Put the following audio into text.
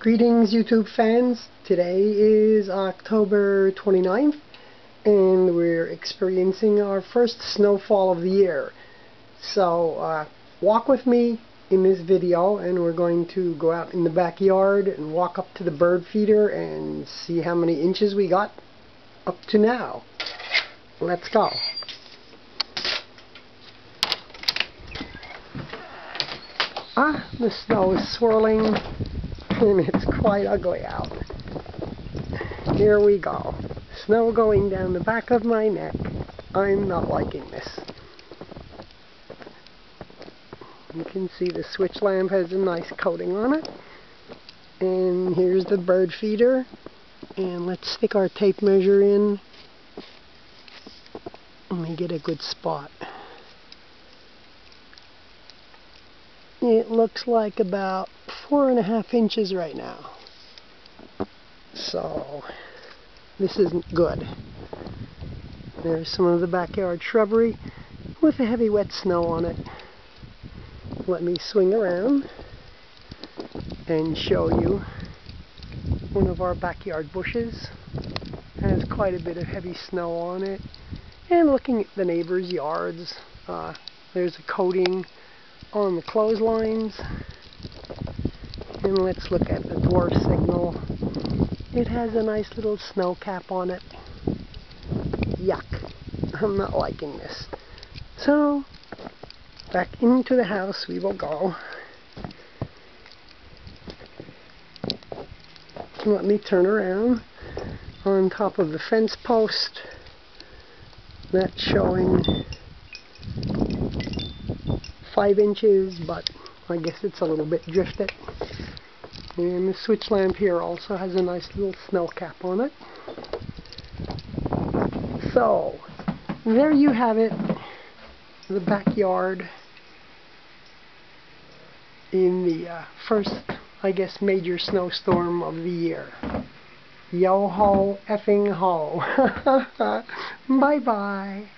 Greetings YouTube fans, today is October 29th and we're experiencing our first snowfall of the year. So walk with me in this video and we're going to go out in the backyard and walk up to the bird feeder and see how many inches we got up to now. Let's go. The snow is swirling and it's quite ugly out. Here we go. Snow going down the back of my neck. I'm not liking this. You can see the switch lamp has a nice coating on it. And here's the bird feeder. And let's stick our tape measure in. Let me get a good spot. It looks like about 4.5 inches right now. So this isn't good. There's some of the backyard shrubbery with a heavy wet snow on it. Let me swing around and show you one of our backyard bushes. Has quite a bit of heavy snow on it. And looking at the neighbors' yards, there's a coating on the clotheslines. And let's look at the dwarf signal. It has a nice little snow cap on it. Yuck. I'm not liking this. So, back into the house we will go. Let me turn around. On top of the fence post, that's showing 5 inches, but I guess it's a little bit drifted. And the switch lamp here also has a nice little snow cap on it. So, there you have it. The backyard in the first, I guess, major snowstorm of the year. Yo ho effing ho. Bye bye.